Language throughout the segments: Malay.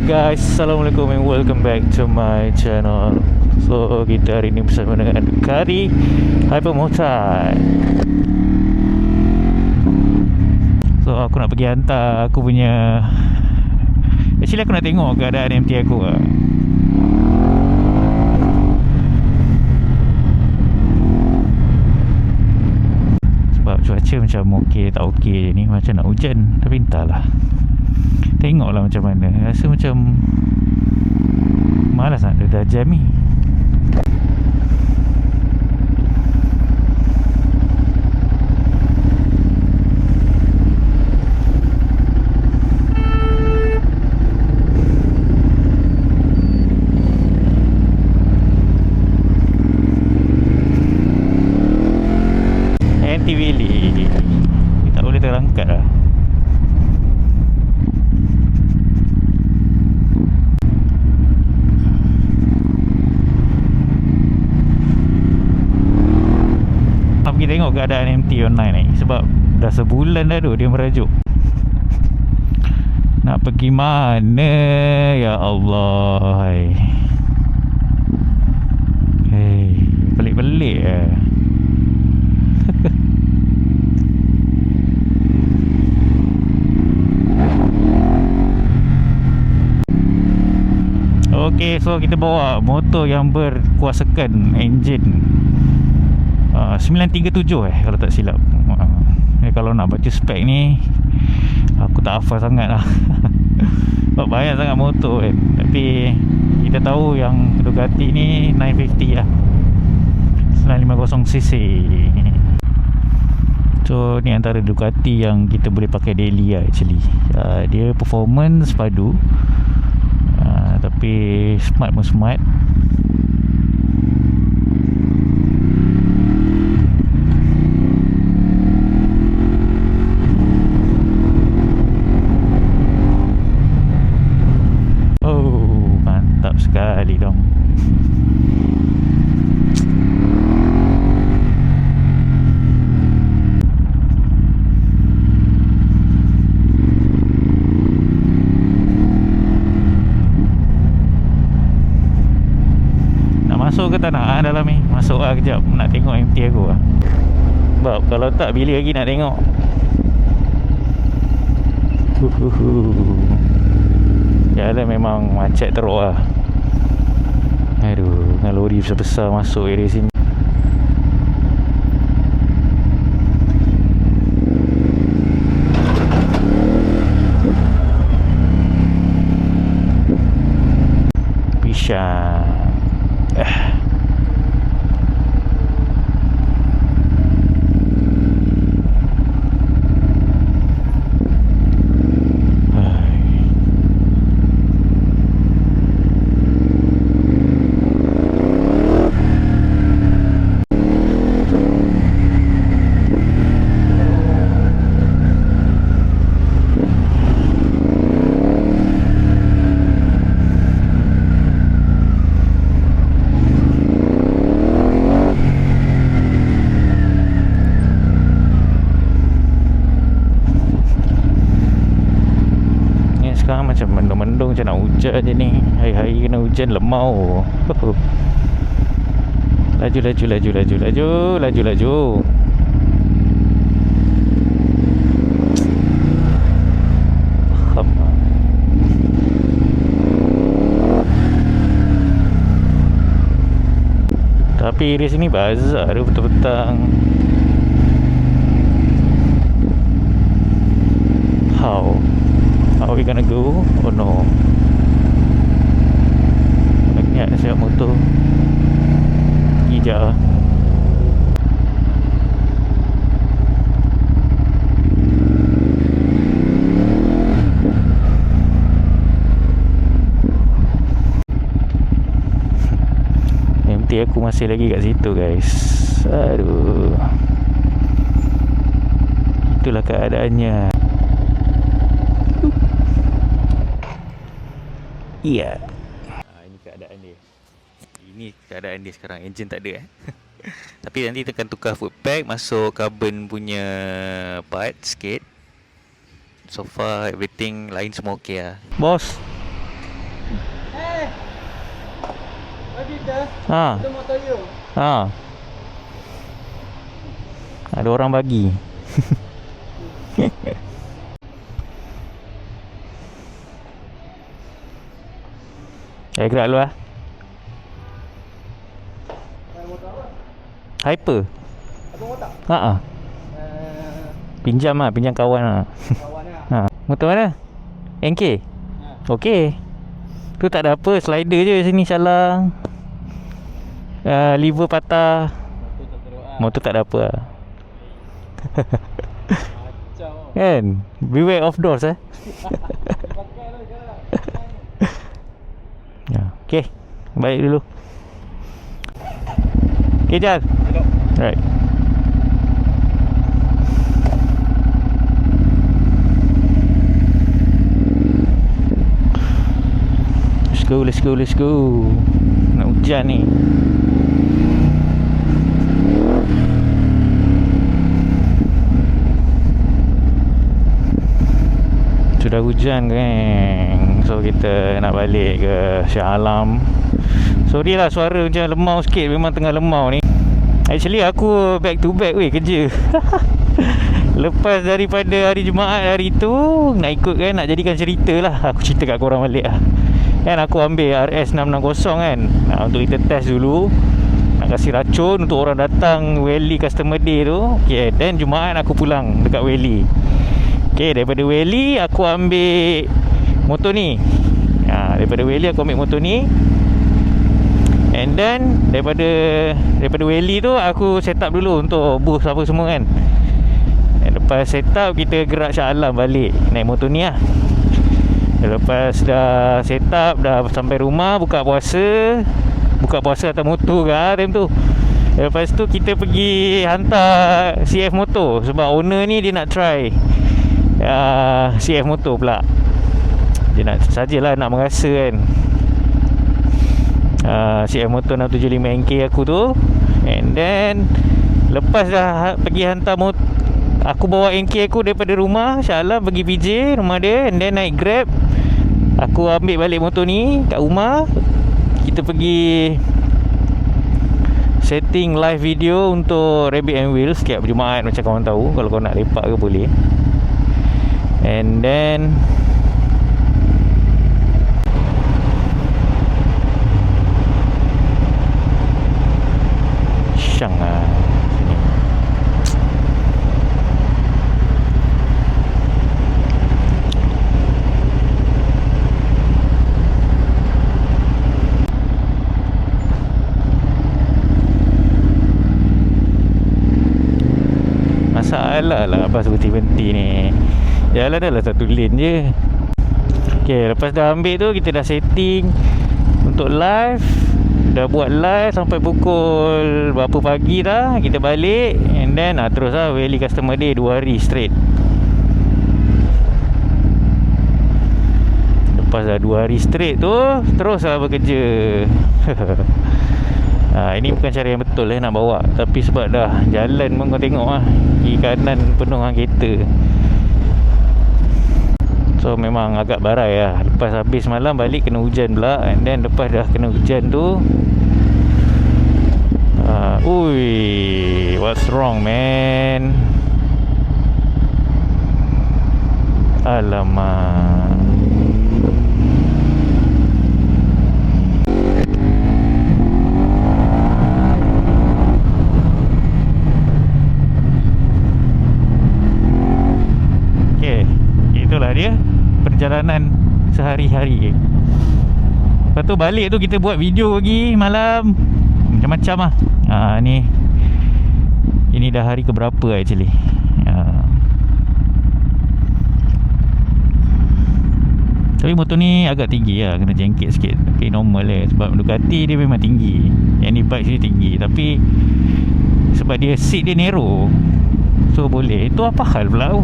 guys, Assalamualaikum and welcome back to my channel. So kita hari ni bersama dengan Ducati Hypermotard. So aku nak pergi hantar aku punya, actually aku nak tengok keadaan MT aku lah. Sebab cuaca macam okey tak okey ni, macam nak hujan. Tapi entahlah, tengoklah macam mana. Rasa macam malas nak dah jam ni. Anti-wheelie tak boleh terangkat lah. Pergi tengok keadaan MT online ni, sebab dah sebulan dah tu dia merajuk. Nak pergi mana ya Allah. Hei, pelik-pelik eh. Okey, so kita bawa motor yang berkuasakan enjin 937 kalau tak silap. Kalau nak baca spek ni aku tak hafal sangat lah. Sebab banyak sangat motor kan. Tapi kita tahu yang Ducati ni 950 lah, 950cc. So ni antara Ducati yang kita boleh pakai daily lah actually. Dia performance padu, tapi smart pun smart. Sekali dong. Nak masuk ke tak nak dalam ni? Masuk lah kejap. Nak tengok MT aku lah. Sebab kalau tak, bila lagi nak tengok. Jalan memang macet teruk lah. Aduh, dengan lori besar-besar masuk area sini. Pisang. Sekarang macam mendung-mendung macam nak hujan je ni. Hari-hari kena hujan lemau. Laju. Tapi di sini bazar tu petang-petang. How are we gonna go? Oh no. Nak siap motor. Hijau. MT aku masih lagi kat situ guys. Aduh. Itulah keadaannya. Iya. Ini keadaan dia. Ini keadaan dia sekarang. Enjin tak ada Tapi nanti tekan tukar foot pack, masuk carbon punya part sikit. So far everything lain semua okey lah. Bos. Ha. Ha. Ada orang bagi. Gerak dulu lah. Hyper. Ha. Pinjam lah, pinjam kawan lah. Ha. Motor mana? NK? Okey. Tu tak ada apa, slider je sini salah. Lever patah. Motor tak ada apa lah. Kan? Beware of doors ya, okay. Baik dulu. Okay, Jal. Right. Let's go. Nak hujan ni. Sudah hujan, geng. So kita nak balik ke Shah Alam. Sorry lah suara macam lemau sikit. Memang tengah lemau ni. Actually aku back to back kerja. Lepas daripada hari Jumaat hari tu, nak ikut kan, nak jadikan cerita lah. Aku cerita kat korang balik lah. Kan aku ambil RS660 kan, untuk kita test dulu. Nak kasih racun untuk orang datang Welly Customer Day tu. Okay, then Jumaat aku pulang dekat Welly. Okay, daripada Welly aku ambil motor ni. Daripada Welly aku ambil motor ni. And then daripada Welly tu aku set up dulu untuk booth apa semua kan. And lepas set up kita gerak Shah Alam balik naik motor ni lah. Lepas dah set up, dah sampai rumah, buka puasa atas motor kan time tu. Lepas tu kita pergi hantar CF motor. Sebab owner ni dia nak try CF motor pula. Dia nak sajalah nak merasa kan. CF motor 675NK aku tu. And then lepas dah pergi hantar motor, aku bawa NK aku daripada rumah Shah Alam pergi PJ rumah dia. And then naik Grab, aku ambil balik motor ni kat rumah. Kita pergi setting live video untuk Rabbit and Wheels setiap Jumaat macam korang tahu. Kalau korang nak lepak ke boleh. And then Syang lah sini. Masalah lah bas berhenti-henti ni. Jalan dah lah satu lane je. Okay, lepas dah ambil tu kita dah setting untuk live. Dah buat live sampai pukul berapa pagi dah. Kita balik. And then terus lah Welly Customer Day 2 hari straight. Lepas dah 2 hari straight tu, terus lah bekerja. Ini bukan cara yang betul nak bawa. Tapi sebab dah jalan pun kau tengok lah, kiri kanan penuh dengan kereta. So memang agak barai lah. Lepas habis malam balik kena hujan pula. And then lepas dah kena hujan tu, ui, what's wrong man? Alamak. Okay, itulah dia perjalanan sehari-hari. Lepas tu balik tu kita buat video lagi malam. Macam-macam lah. Ini dah hari keberapa actually. Tapi motor ni agak tinggi lah, kena jengkit sikit. Tapi normal lah. Sebab Ducati dia memang tinggi. Yang ni bike sini tinggi. Tapi sebab dia seat dia narrow, so boleh. Itu apa hal pula tu?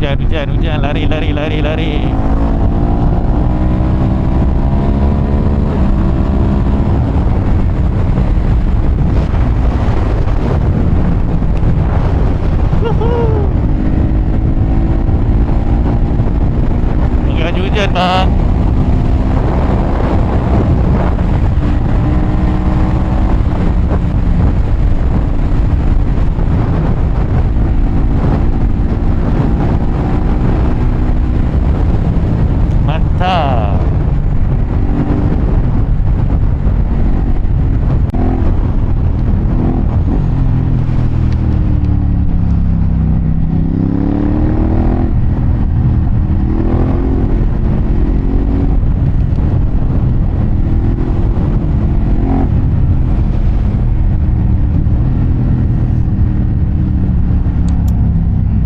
Hujan. Lari. Hujan bang. Mantap.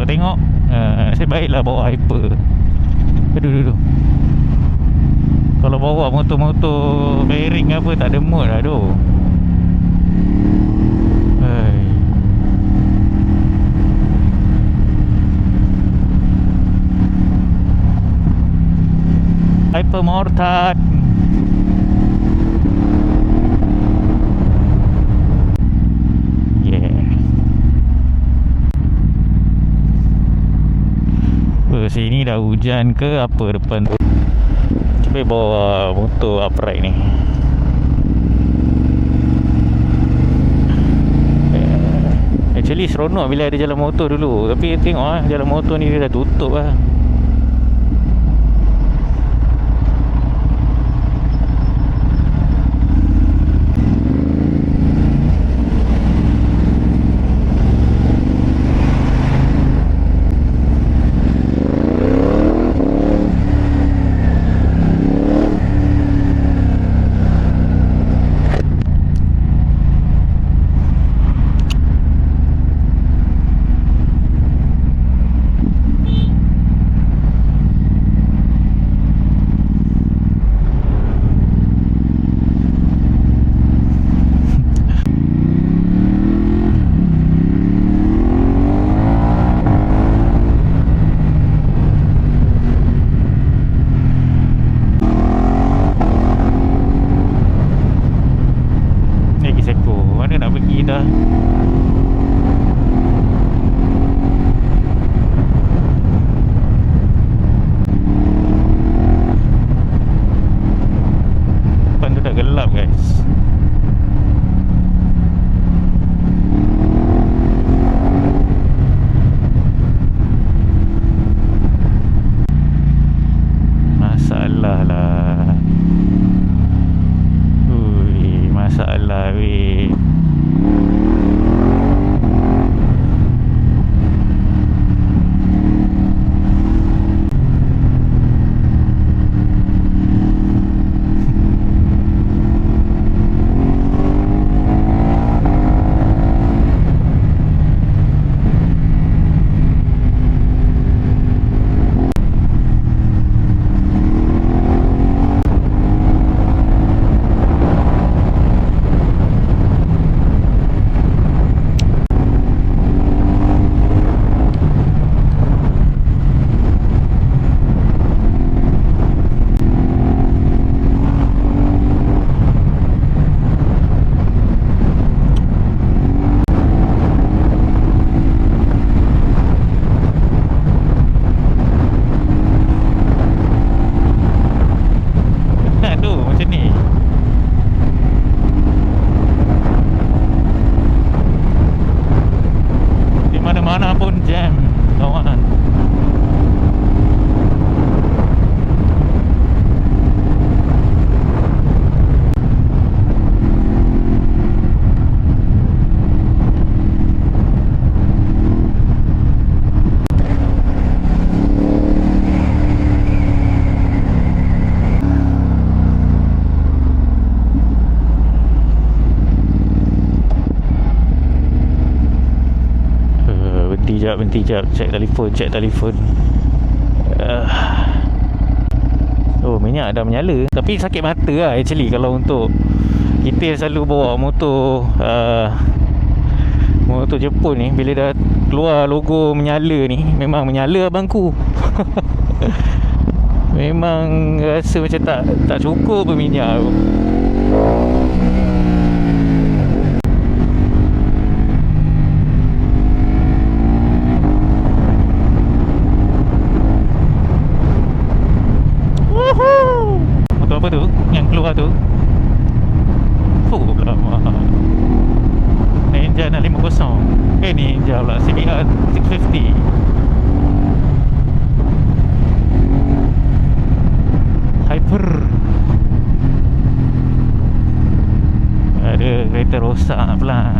Tengok saya baiklah bawa Hyper. Aduh. Kalau bawa motor bearing apa tak ada mood lah tu. Hyper Mortar. Sini dah hujan ke apa depan tu. Cuba bawa motor upright ni. Actually seronok bila ada jalan motor dulu. Tapi tengok jalan motor ni dia dah tutup lah. Dah depan tu dah gelap guys. Masalah lah. Masalah weh. Mana pun jam kawan. Berhenti jap, check telefon. Oh, minyak dah menyala. Tapi sakit mata lah actually kalau untuk kita selalu bawa motor Jepun ni, bila dah keluar logo menyala ni, memang menyala abangku. Memang rasa macam tak cukup berminyak tu. Woohoo! Motor apa tu yang keluar tu? Lama. Ninja 650. Ninja pula, CBR 650. Hyper. Ada kereta rosak pula.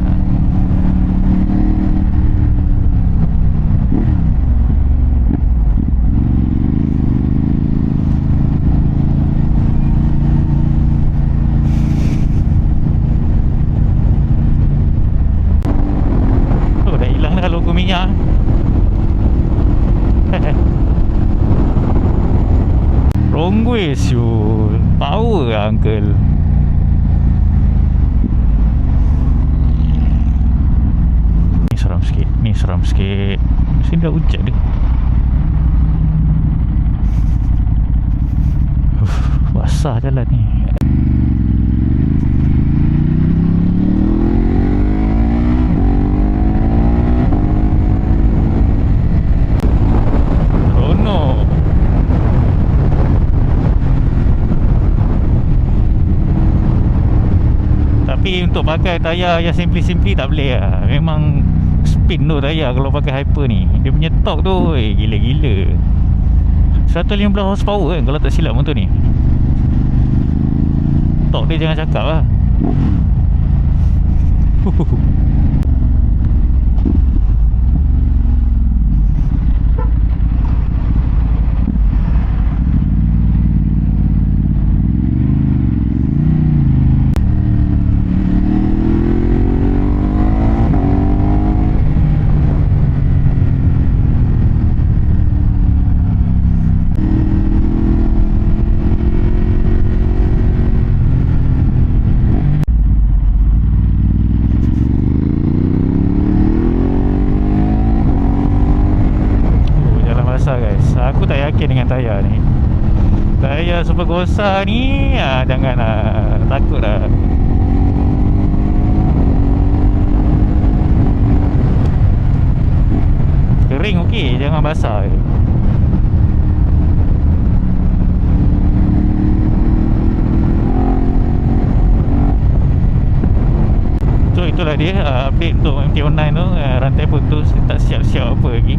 Oh, dah hilang dah logo minyak. Wrong way Syul. Power lah uncle. Ni seram sikit. Ni seram sikit. Sini dah hujan dia. Basah jalan ni. Oh no. Tapi untuk pakai tayar yang simply tak boleh lah. Memang spin tu tayar kalau pakai Hyper ni. Dia punya torque tu gila-gila. 115 horsepower kan kalau tak silap motor ni. Torque dia jangan cakap lah. Guys, aku tak yakin dengan tayar ni. Tayar Super Corsa ni jangan takut lah. Kering okey, jangan basah je. So itulah dia update untuk MT-09 tu. Rantai putus, tak siap-siap apa lagi.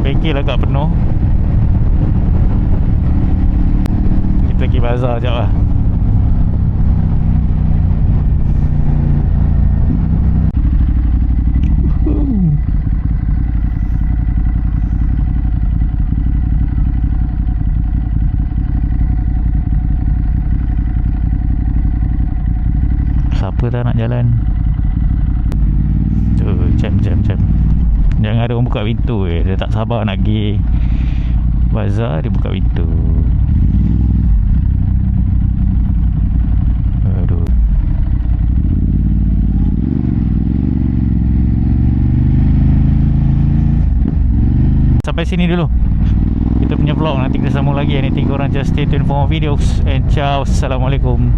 Bengkel agak penuh. Kita pergi bazar sekejap lah. Siapa tak nak jalan? Jam. Jangan ada orang buka pintu dia tak sabar nak pergi bazar, dia buka pintu. Aduh. Sampai sini dulu kita punya vlog. Nanti kita sambung lagi. Anything korang just stay tuned for more videos. And ciao. Assalamualaikum.